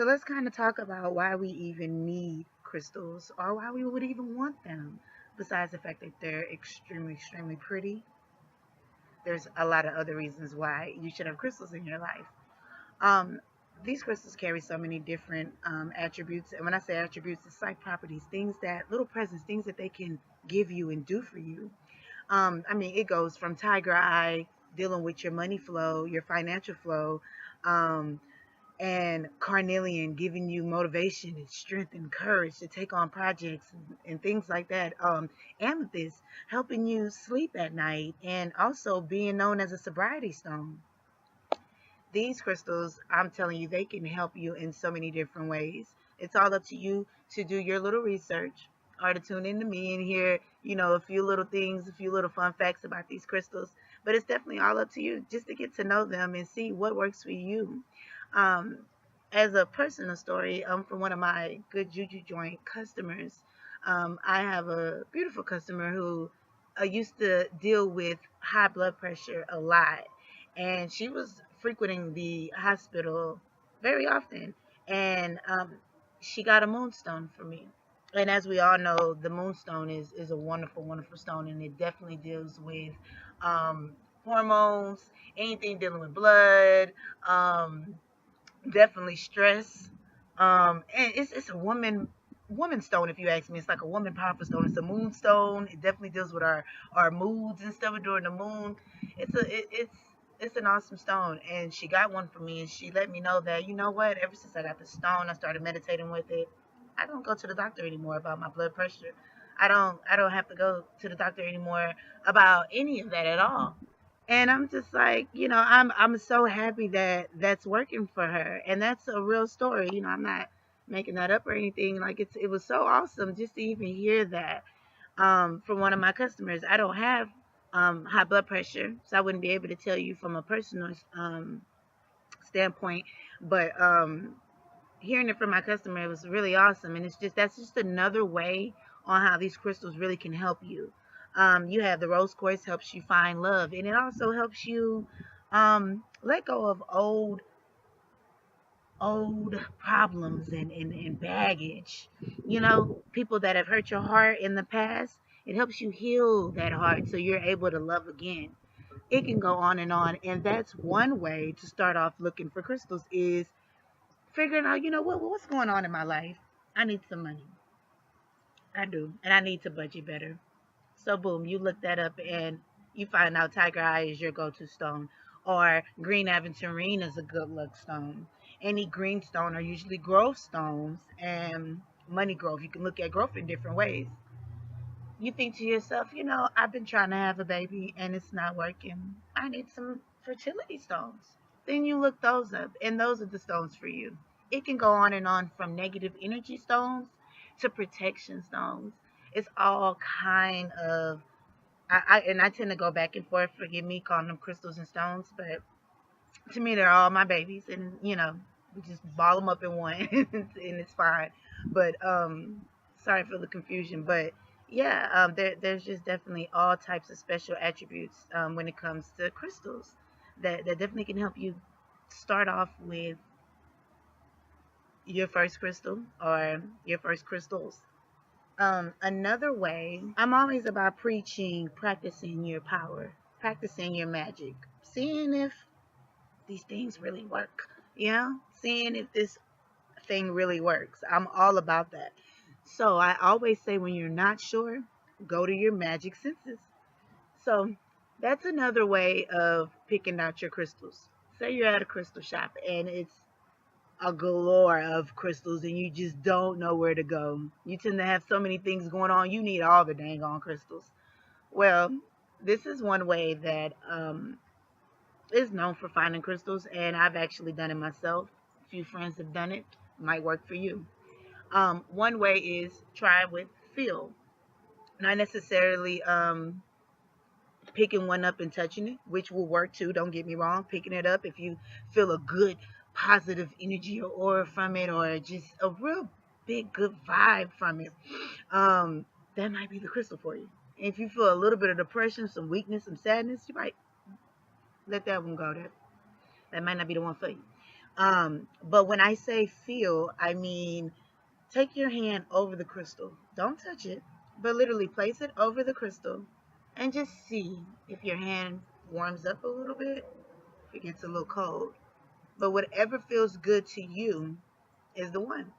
So let's kind of talk about why we even need crystals or why we would even want them. Besides the fact that they're extremely, extremely pretty, there's a lot of other reasons why you should have crystals in your life. Um, these crystals carry so many different attributes. And when I say attributes, it's like properties, things that, little presents, things that they can give you and do for you. I mean, it goes from tiger eye, dealing with your money flow, your financial flow, um, and carnelian giving you motivation and strength and courage to take on projects and things like that. Amethyst helping you sleep at night and also being known as a sobriety stone. These crystals, I'm telling you, they can help you in so many different ways. It's all up to you to do your little research or to tune into me and hear, a few little things, a few little fun facts about these crystals. But it's definitely all up to you just to get to know them and see what works for you. Um, as a personal story, from one of my good juju joint customers, I have a beautiful customer who used to deal with high blood pressure a lot, and she was frequenting the hospital very often, and she got a moonstone from me. And as we all know, the moonstone is a wonderful, wonderful stone, and it definitely deals with um, hormones, anything dealing with blood, um, definitely stress. And it's a woman stone, if you ask me. It's like a woman powerful stone. It's a moonstone. It definitely deals with our moods and stuff during the moon. It's an awesome stone, and she got one for me, and she let me know that, you know what, ever since I got the stone, I started meditating with it. I don't go to the doctor anymore about my blood pressure. I don't have to go to the doctor anymore about any of that at all. And I'm just like, I'm so happy that that's working for her, and that's a real story. I'm not making that up or anything. Like, it was so awesome just to even hear that from one of my customers. I don't have high blood pressure, so I wouldn't be able to tell you from a personal standpoint. But hearing it from my customer, it was really awesome, and that's just another way on how these crystals really can help you. You have the rose quartz, helps you find love, and it also helps you let go of old problems and baggage. People that have hurt your heart in the past. It helps you heal that heart so you're able to love again. It can go on, and that's one way to start off looking for crystals, is figuring out, what's going on in my life. I need some money. I do, and I need to budget better. So boom, you look that up and you find out tiger eye is your go-to stone, or green aventurine is a good luck stone. Any green stone are usually growth stones and money growth. You can look at growth in different ways. You think to yourself, I've been trying to have a baby and it's not working. I need some fertility stones. Then you look those up, and those are the stones for you. It can go on from negative energy stones to protection stones. It's all kind of. I tend to go back and forth. Forgive me calling them crystals and stones, but to me they're all my babies, and we just ball them up in one, and it's fine. But sorry for the confusion, but yeah, there's just definitely all types of special attributes when it comes to crystals that definitely can help you start off with your first crystal or your first crystals. Another way, I'm always about preaching, practicing your power, practicing your magic, seeing if these things really work, seeing if this thing really works. I'm all about that. So I always say, when you're not sure, go to your magic senses. So that's another way of picking out your crystals. Say you're at a crystal shop and it's a galore of crystals and you just don't know where to go. You tend to have so many things going on, you need all the dang on crystals. Well, this is one way that is known for finding crystals, and I've actually done it myself. A few friends have done it. Might work for you. One way is try with feel, not necessarily picking one up and touching it, which will work too. Don't get me wrong. Picking it up if you feel a good positive energy or aura from it, or just a real big good vibe from it, that might be the crystal for you. If you feel a little bit of depression, some weakness, some sadness, you might let that one go. That might not be the one for you. But when I say feel, I mean take your hand over the crystal. Don't touch it, but literally place it over the crystal and just see if your hand warms up a little bit, if it gets a little cold. But whatever feels good to you is the one.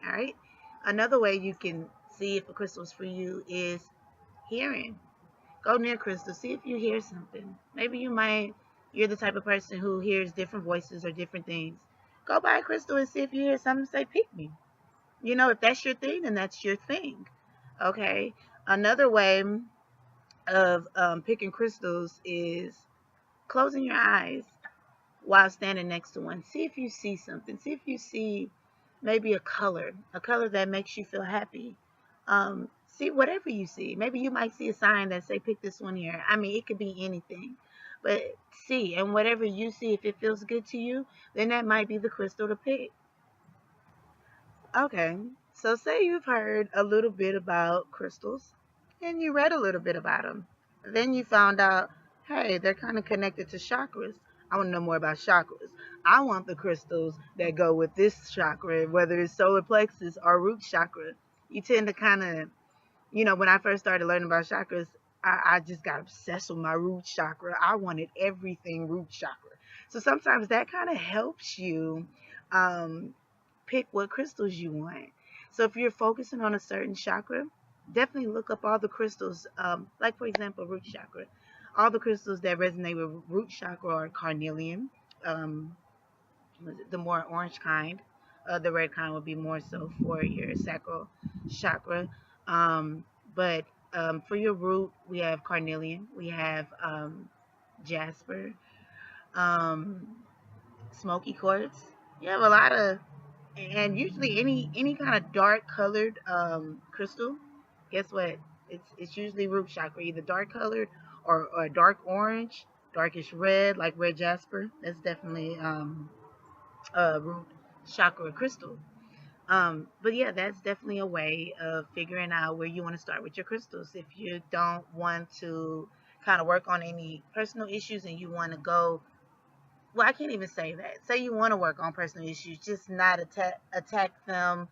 All right. Another way you can see if a crystal is for you is hearing. Go near crystal, see if you hear something. Maybe you're the type of person who hears different voices or different things. Go by a crystal and see if you hear something say, pick me. If that's your thing, then that's your thing. Okay. Another way of picking crystals is closing your eyes while standing next to one. See if you see something. See if you see maybe a color that makes you feel happy. See whatever you see. Maybe you might see a sign that say pick this one here. I mean, it could be anything. But see, and whatever you see, if it feels good to you, then that might be the crystal to pick. Okay, so say you've heard a little bit about crystals and you read a little bit about them. Then you found out, hey, they're kind of connected to chakras. I want to know more about chakras. I want the crystals that go with this chakra, whether it's solar plexus or root chakra. You tend to kind of, when I first started learning about chakras, I just got obsessed with my root chakra. I wanted everything root chakra. So sometimes that kind of helps you um, pick what crystals you want. So if you're focusing on a certain chakra, definitely look up all the crystals, like for example, root chakra. All the crystals that resonate with root chakra are carnelian, um, the more orange kind. The red kind would be more so for your sacral chakra. Um, but for your root, we have carnelian, we have jasper, um, smoky quartz. You have a lot of, and usually any kind of dark colored crystal, guess what? It's usually root chakra, either dark colored or dark orange, darkish red, like red jasper. That's definitely root chakra crystal. But yeah, that's definitely a way of figuring out where you want to start with your crystals. If you don't want to kind of work on any personal issues and you want to go, well, I can't even say that. Say you want to work on personal issues, just not attack them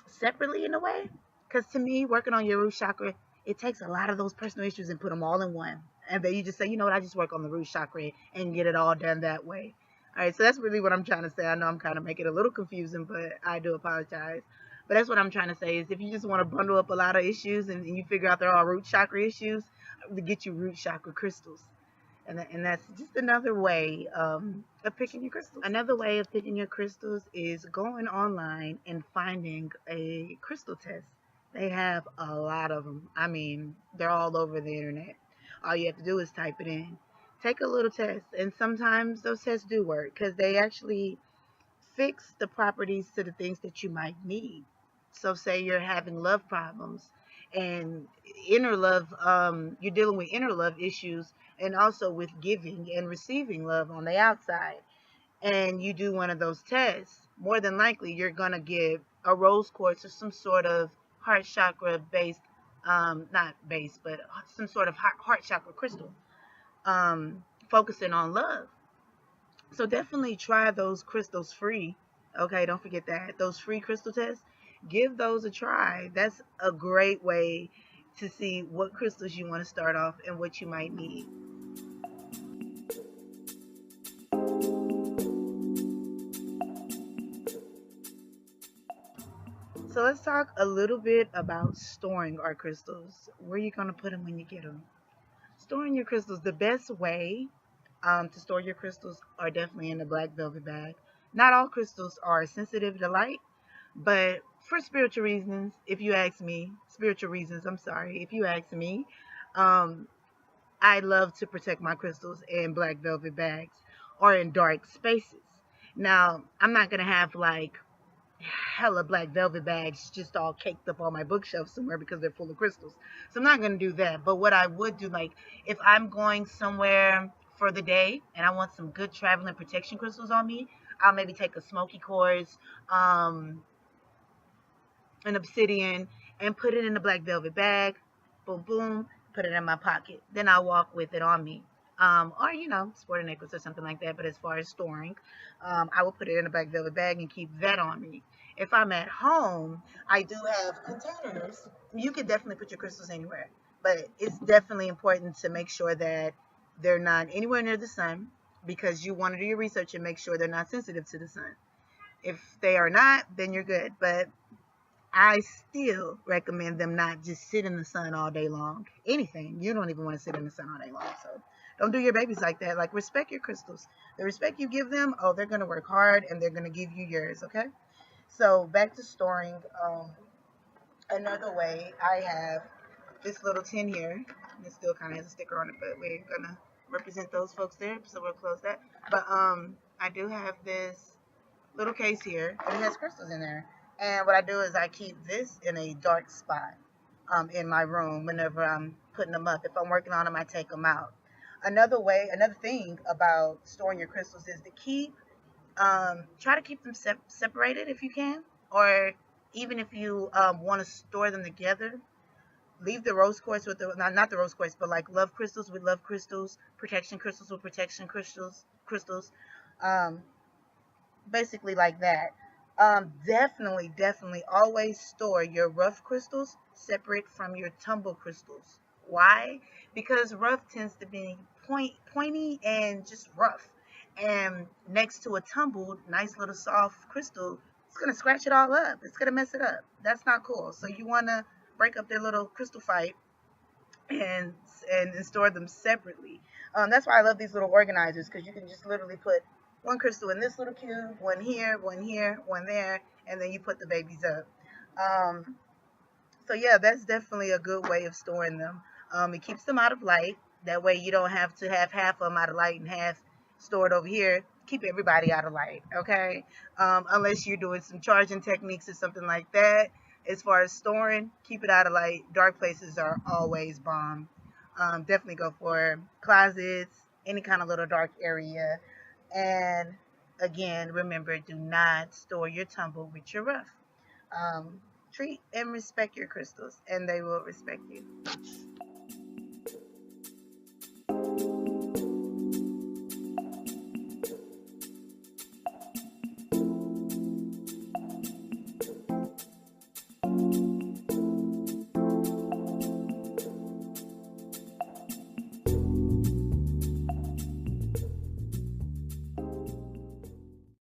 separately in a way. Because to me, working on your root chakra, it takes a lot of those personal issues and put them all in one. And then you just say, you know what, I just work on the root chakra and get it all done that way. All right, so that's really what I'm trying to say. I know I'm kind of making it a little confusing, but I do apologize. But that's what I'm trying to say is if you just want to bundle up a lot of issues and you figure out they're all root chakra issues, to get you root chakra crystals. And that's just another way of picking your crystals. Another way of picking your crystals is going online and finding a crystal test. They have a lot of them. I mean, they're all over the internet. All you have to do is type it in. Take a little test, and sometimes those tests do work because they actually fix the properties to the things that you might need. So, say you're having love problems and inner love, you're dealing with inner love issues and also with giving and receiving love on the outside. And you do one of those tests, more than likely you're going to get a rose quartz or some sort of heart chakra based, not base, but some sort of heart chakra crystal, focusing on love. So definitely try those crystals free. Okay, don't forget that. Those free crystal tests, give those a try. That's a great way to see what crystals you want to start off and what you might need. So let's talk a little bit about storing our crystals. Where are you going to put them when you get them? Storing your crystals, the best way to store your crystals are definitely in a black velvet bag. Not all crystals are sensitive to light, but for spiritual reasons, if you ask me, spiritual reasons, I'm sorry, if you ask me, um, I love to protect my crystals in black velvet bags or in dark spaces. Now, I'm not going to have like hella black velvet bags just all caked up on my bookshelf somewhere because they're full of crystals. So I'm not going to do that. But what I would do, like if I'm going somewhere for the day and I want some good traveling protection crystals on me, I'll maybe take a smoky quartz, um, an obsidian, and put it in a black velvet bag. Boom, boom, put it in my pocket. Then I'll walk with it on me. or sport a necklace or something like that. But as far as storing, I will put it in a black velvet bag and keep that on me. If I'm at home, I do have containers. You can definitely put your crystals anywhere, but it's definitely important to make sure that they're not anywhere near the sun, because you want to do your research and make sure they're not sensitive to the sun. If they are not, then you're good. But I still recommend them not just sit in the sun all day long. Anything. You don't even want to sit in the sun all day long. So don't do your babies like that. Like, respect your crystals. The respect you give them, oh, they're going to work hard and they're going to give you yours, okay? So back to storing. Another way, I have this little tin here. It still kind of has a sticker on it, but we're going to represent those folks there. So we'll close that. But I do have this little case here, and it has crystals in there. And what I do is I keep this in a dark spot in my room whenever I'm putting them up. If I'm working on them, I take them out. Another thing about storing your crystals is to try to keep them separated if you can, or even if you want to store them together, leave the rose quartz with the not the rose quartz, but like love crystals with love crystals, protection crystals with protection crystals. Um, Basically like that. Definitely always store your rough crystals separate from your tumble crystals. Why? Because rough tends to be pointy and just rough. And next to a tumbled, nice little soft crystal, it's gonna scratch it all up. It's gonna mess it up. That's not cool. So you wanna break up their little crystal fight and store them separately. That's why I love these little organizers, because you can just literally put one crystal in this little cube, one here, one there, and then you put the babies up. So yeah, that's definitely a good way of storing them. It keeps them out of light. That way you don't have to have half of them out of light and half stored over here. Keep everybody out of light, okay? Unless you're doing some charging techniques or something like that. As far as storing, keep it out of light. Dark places are always bomb. Definitely go for closets, any kind of little dark area. And again, remember, do not store your tumble with your rough. Um, Treat and respect your crystals, and they will respect you.